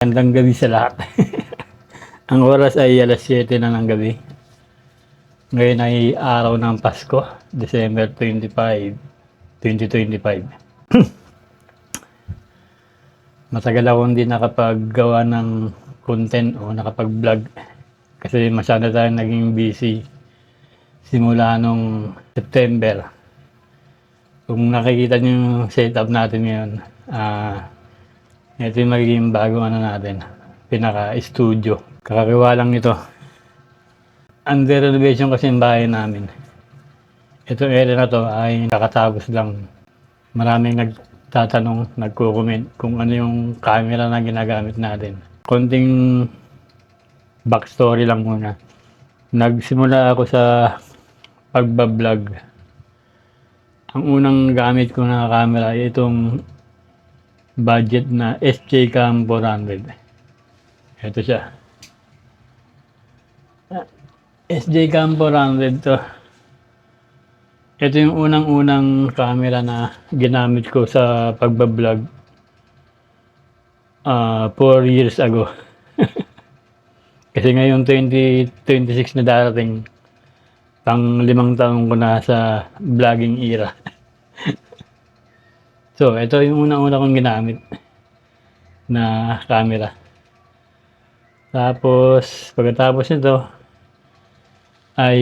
Magandang gabi sa lahat. Ang oras ay 7:00 na ng gabi. Ngayon ay araw ng Pasko, December 25, 2025. Matagal akong hindi nakapaggawa ng content o nakapag-vlog kasi masyado tayong naging busy simula nung September. Kung nakikita niyo yung setup natin ngayon, ito yung magiging bagong natin, pinaka-studio. Kakagawa lang nito. Under renovation kasi yung bahay namin. Itong area na to ay kakatapos lang. Maraming nagtatanong, nagko-comment kung ano yung camera na ginagamit natin. Konting backstory lang muna. Nagsimula ako sa pagbablog. Ang unang gamit ko na camera ay itong budget na SJ-Cam 400. Ito siya. SJ-Cam 400 to. Ito yung unang-unang camera na ginamit ko sa pagbablog 4 years ago. Kasi ngayon 2026 na darating, pang 5 taon ko na sa vlogging era. So, ito yung unang-una kong ginamit na camera. Tapos, pagkatapos nito, ay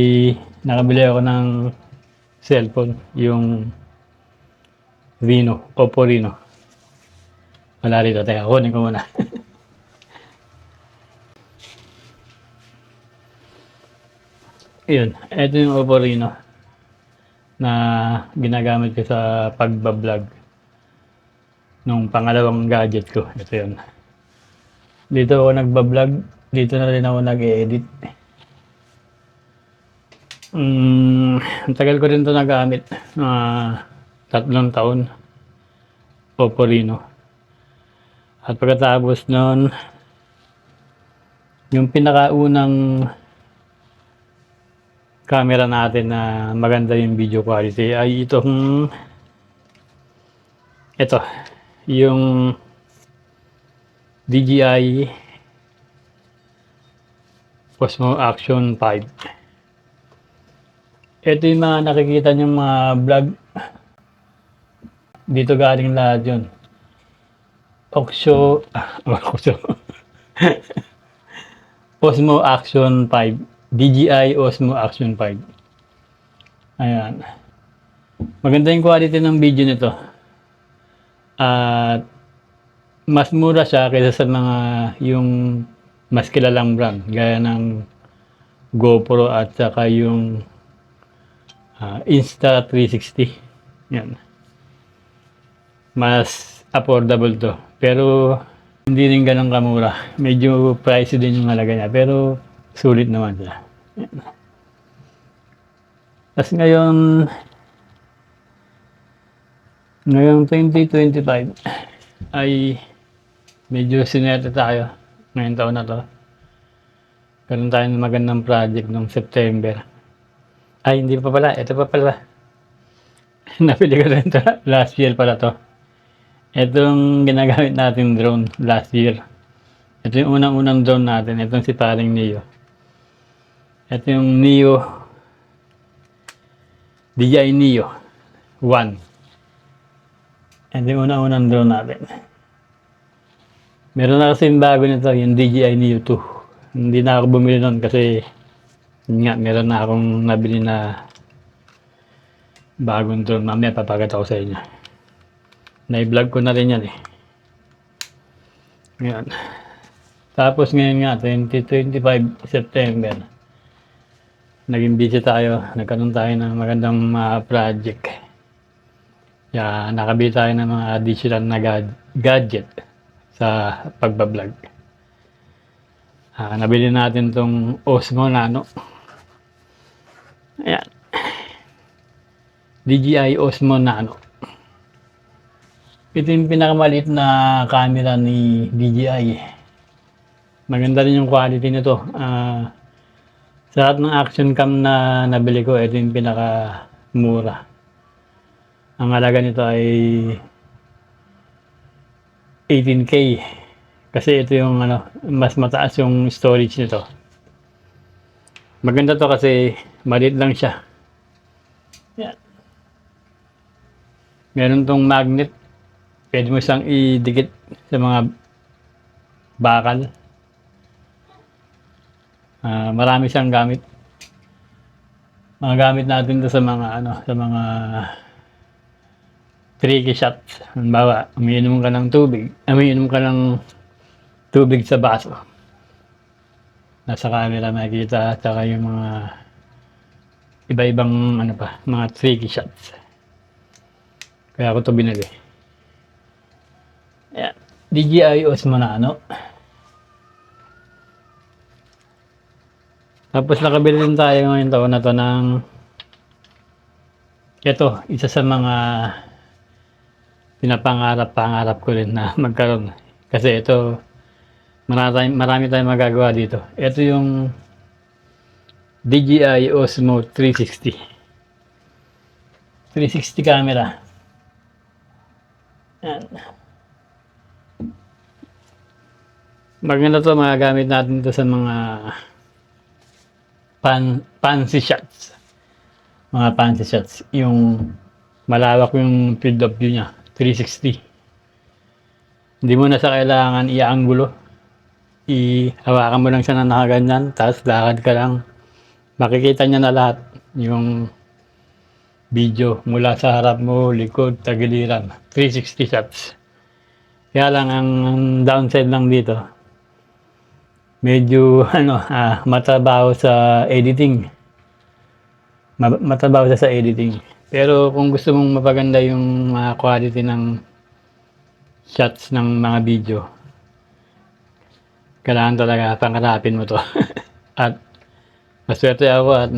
nakabili ako ng cellphone, yung Oppo Reno. Wala rito, teka, kunin ko muna. Yun, ito yung Oppo Reno na ginagamit ko sa pagbablog nung pangalawang gadget ko. Ito yun. Dito ako nagbablog, dito na rin ako nag-edit. Ang tagal ko rin ito nagamit, 3 taon, Oppo Reno. At pagkatapos nun, yung pinakaunang camera natin na maganda yung video quality ay ito, yung DJI Osmo Action 5. Ito yung mga nakikita niyong mga vlog. Dito galing lahat yun. Osmo Action 5. DJI Osmo Action 5. Ayan. Maganda yung quality ng video nito. At mas mura siya kaysa sa mga yung mas kilalang brand. Gaya ng GoPro at saka yung Insta360. Yan. Mas affordable to. Pero hindi rin ganun kamura. Medyo pricey din yung halaga niya. Pero sulit naman siya. Yan. Tapos ngayong 2025 ay medyo sinerte tayo. Ngayong taon na to. Karoon tayo ng magandang project noong September. Ay, hindi pa pala. Ito pa pala. Napili ko rin ito. Last year pala to. Itong ginagamit natin drone last year. Ito yung unang-unang drone natin. Itong si paring Neo. Ito yung DJI Neo 1. Ito yung unang-unang drone natin. Meron na kasi yung bago nito, yung DJI Neo 2. Hindi na ako bumili nun kasi meron na akong nabili na bagong drone. Mamaya papakita ko sa inyo. Na-vlog ko na rin yan eh. Ngayon. Tapos ngayon nga, 2025 September. Naging busy tayo. Nagkaroon tayo ng magandang project. Kaya nakabili tayo ng mga additional na gadget sa pagbablog. Nabili natin tong Osmo Nano. Ayan. DJI Osmo Nano. Ito yung pinakamaliit na camera ni DJI. Maganda rin yung quality nito. Sa lahat ng action cam na nabili ko, ito yung pinakamura. Ang halaga nito ay 18K. Kasi ito yung mas mataas yung storage nito. Maganda to kasi maliit lang siya. Yan. Meron tong magnet. Pwede mo siyang idikit sa mga bakal. Marami siyang gamit. Mga gamit natin to sa mga sa mga tricky shots. Halimbawa, umiinom ka ng tubig sa baso. Nasa camera makikita, at saka yung mga iba-ibang mga tricky shots. Kaya ako to binili. Ayan. DJI Osmo Nano. Tapos nakabili din tayo ngayon taon na to ng ito, isa sa mga pinapangarap ko rin na magkaroon. Kasi ito, marami tayong magagawa dito. Ito yung DJI Osmo 360. 360 camera. Yan. Maganda to, magagamit natin to sa mga fancy shots. Mga fancy shots. Yung malawak yung field of view niya. 360. Hindi mo na sa kailangan i-anggulo. Hawakan mo lang siya na nakaganyan. Tapos lakad ka lang. Makikita niya na lahat. Yung video mula sa harap mo, likod, tagiliran. 360 shots. Kaya lang ang downside lang dito, medyo matabaho sa editing. Matabaho sa editing. Pero kung gusto mong mapaganda yung quality ng shots ng mga video, kailangan talaga pangarapin mo to. At maswerte ako at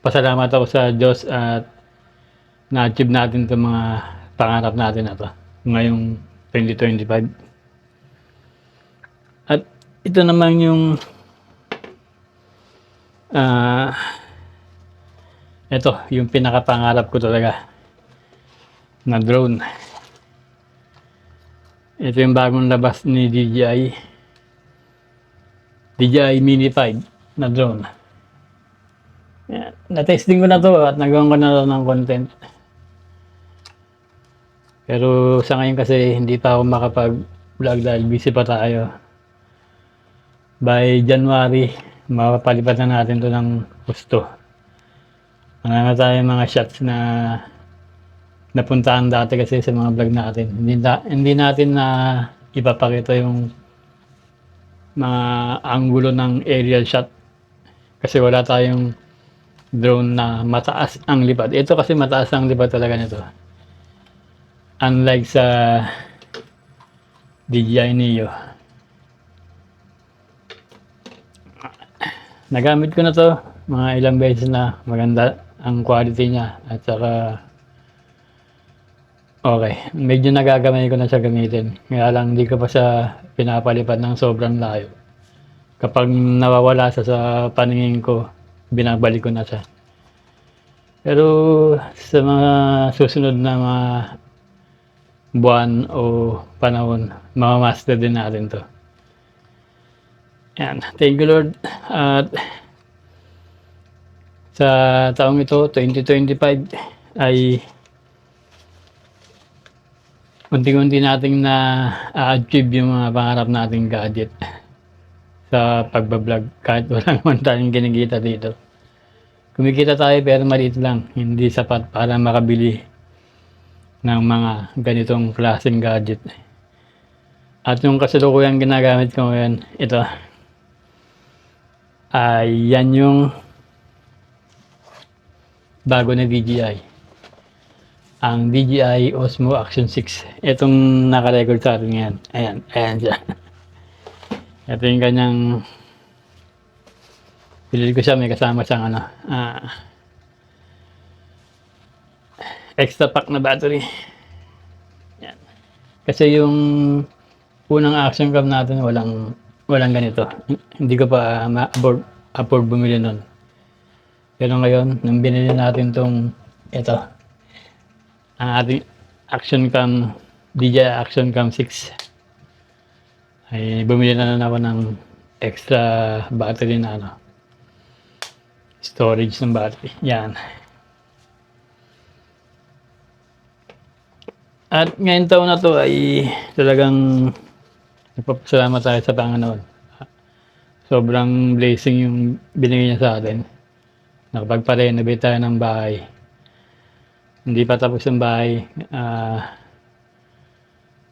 pasalamat ako sa Diyos at na-achieve natin itong mga pangarap natin na to ngayong 2025. At ito naman yung ito yung pinakapangarap ko talaga na drone. Ito yung bagong labas ni DJI Mini 5 na drone. Yan. Na-testing ko na to at nagawa ko na to ng content. Pero sa ngayon kasi hindi pa ako makapag-vlog dahil busy pa tayo. By January, mapapalipat na natin to ng gusto. Marami tayong mga shots na napuntahan dati kasi sa mga vlog natin. Hindi natin na ipapakita yung mga anggulo ng aerial shot kasi wala tayong drone na mataas ang lipad. Ito kasi mataas ang lipad talaga nito. Unlike sa DJI Neo. Nagamit ko na to mga ilang beses na. Maganda ang quality niya at saka okay, medyo nagagamay ko na siya gamitin. Kaya lang hindi ko pa siya pinapalipad ng sobrang layo. Kapag nawawala sa paningin ko, binabalik ko na siya. Pero sa mga susunod na mga buwan o panahon, mamamaster din natin to. Yan. Thank you Lord. At sa taong ito, 2025, ay unti-unti nating na-achieve yung mga pangarap nating gadget sa pagbablog kahit wala naman tayong kinikita dito. Kumikita tayo pero maliit lang, hindi sapat para makabili ng mga ganitong klaseng gadget. At yung kasalukuyang ginagamit ko ngayon, ito ay yan yung bago na DJI. Ang DJI Osmo Action 6. Itong naka-record sa atin ngayon. Ayan siya. Ito yung kanyang pinili ko siya, may kasama siyang extra pack na battery. Yan. Kasi yung unang action cam natin walang ganito. Hindi ko pa afford bumili nun. Pero ngayon, nung binili natin ito, ang ating action cam, DJI Action Cam 6. ay bumili na ako ng extra battery na storage ng battery. Yan. At ngayong taon na to ay talagang nagpapasalamat tayo sa Panginoon. Sobrang blessing yung binigay niya sa atin. Nakapagpa-renovate tayo ng bahay. Hindi pa tapos yung bahay.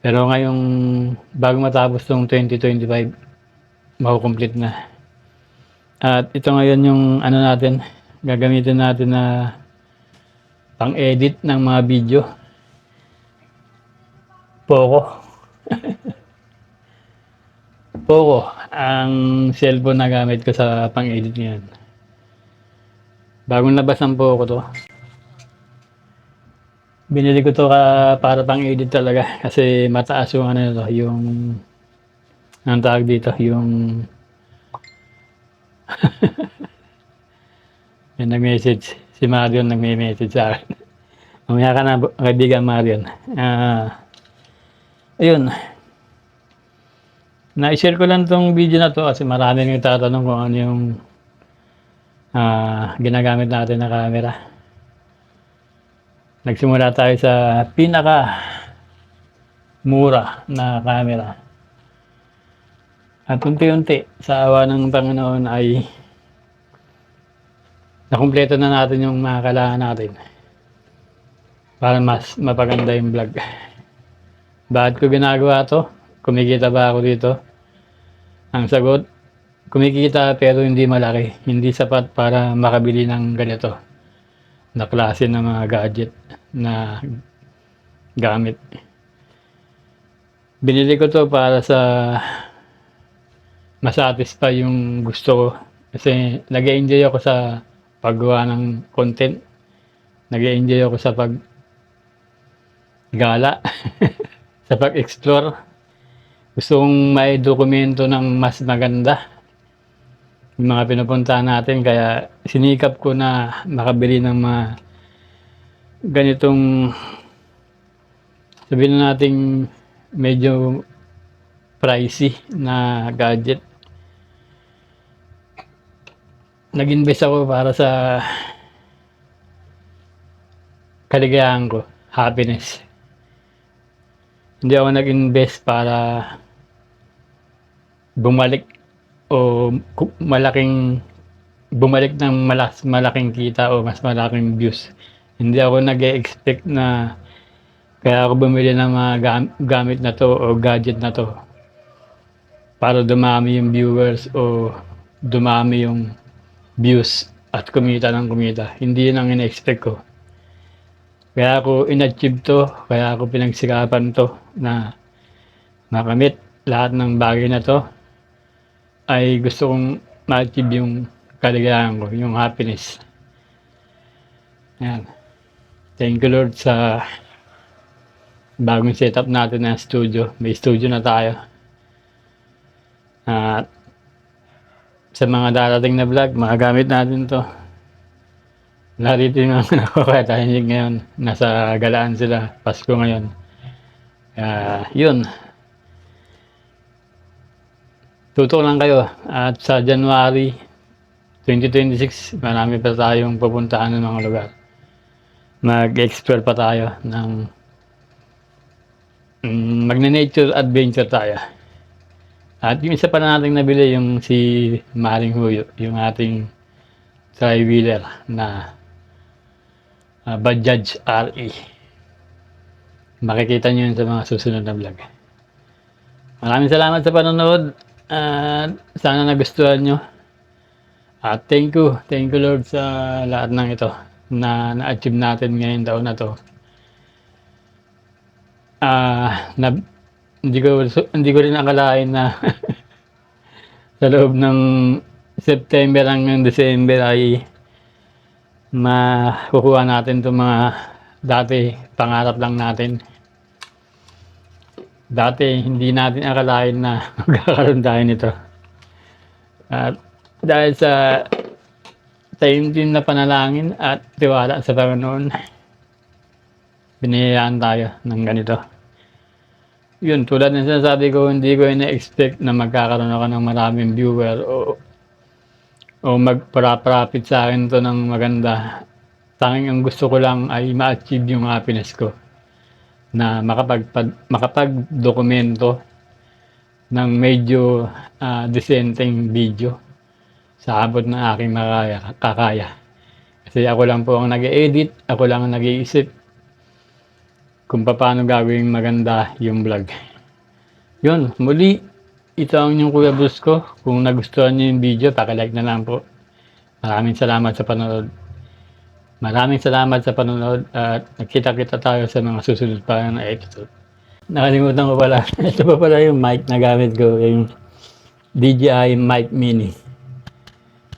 Pero ngayong bago matapos tong 2025, makukomplete na. At ito ngayon yung natin, gagamitin natin na pang-edit ng mga video. Poco. Poco, ang cellphone na gamit ko sa pang-edit ngayon. Bagong labas ang Poco to. Binili ko to para pang-edit talaga kasi mataas yung nito, yung anong tawag dito, yung may nag-message, si Marion nag-message sa akin. Mamaya ka na, kaibigan Marion. Ayun. Na-share ko lang tong video na to kasi marami nang tatanong kung ano yung ginagamit natin na camera. Nagsimula tayo sa pinaka mura na camera. At unti-unti sa awa ng Panginoon ay nakumpleto na natin yung mga kailangan natin para mas mapaganda yung vlog. Bakit ko ginagawa to? Kumikita ba ako dito? Ang sagot, kumikita pero hindi malaki. Hindi sapat para makabili ng ganito na klase ng mga gadget na gamit. Binili ko to para sa masatisfy yung gusto ko. Kasi nag-enjoy ako sa paggawa ng content. Nag-enjoy ako sa paggala, sa pag-explore. Gusto kong may dokumento ng mas maganda yung mga pinupuntahan natin, kaya sinikap ko na makabili ng mga ganitong, sabihin na nating medyo pricey na gadget. Nag-invest ako para sa kaligayahan ko, happiness. Hindi ako nag-invest para bumalik o bumalik ng malaking kita o mas malaking views. Hindi ako nag-expect na kaya ako bumili ng mga gamit na to o gadget na to para dumami yung viewers o dumami yung views at kumita ng kumita. Hindi yun ang ina-expect ko. Kaya ako in-achieve to, kaya ako pinagsikapan to na makamit lahat ng bagay na to. Ay gusto kong ma-achieve yung kaligayahan ko, yung happiness. Yan. Thank you Lord sa bagong setup natin na studio. May studio na tayo. At sa mga darating na vlog, magagamit natin to. Narito yung mga nakakatahinig ngayon. Nasa galaan sila. Pasko ngayon. Yun. Tutok lang kayo. At sa January 2026, marami pa tayong pupuntahan ng mga lugar. Mag-explore pa tayo ng magne-nature adventure tayo. At yung isa pa na nating nabili, yung si Maring Huyo, yung ating tri-wheeler na Bajaj RE. Makikita nyo yun sa mga susunod na vlog. Maraming salamat sa panonood. Sana nagustuhan nyo. Thank you Lord sa lahat ng ito na na-achieve natin ngayon taon na to. Hindi ko rin akalain na sa loob ng September hanggang December ay makukuha natin itong mga dati pangarap lang natin. Dati hindi natin akalain na magkakaroon tayo nito. At dahil sa time din na panalangin at tiwala sa Panginoon, biniyayaan tayo ng ganito. Yun, tulad ng sinasabi ko, hindi ko ina-expect na magkakaroon ako ng maraming viewer o magpa-profit sa akin 'to ng maganda. Tanging ang gusto ko lang ay ma-achieve yung happiness ko na makapagdokumento ng medyo, disenteng video sa abot ng aking kakaya. Kasi ako lang po ang nag-e-edit, ako lang ang nag-iisip kung papaano gagawing maganda yung vlog. Yun, muli, ito ang inyong Kuya Brusco. Kung nagustuhan niyo yung video, paki-like na lang po. Maraming salamat sa panonood. Maraming salamat sa panonood at nagkita-kita tayo sa mga susunod pa na episode. Nakalimutan ko pala, ito pa pala yung mic na gamit ko, yung DJI Mic Mini.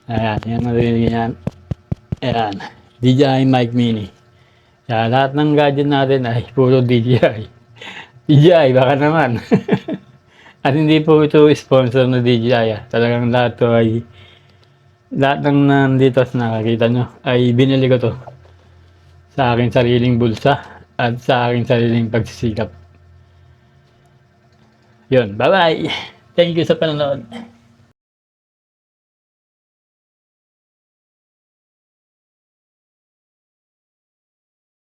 Ayan, yan narinig yan. Ayan, DJI Mic Mini. Kaya lahat ng gadget natin ay puro DJI. DJI, baka naman. At hindi po ito sponsor na DJI. Talagang lahat ng nandito na nakakita nyo ay binili ko to sa aking sariling bulsa at sa aking sariling pagsisikap. Yun, bye-bye! Thank you sa panonood.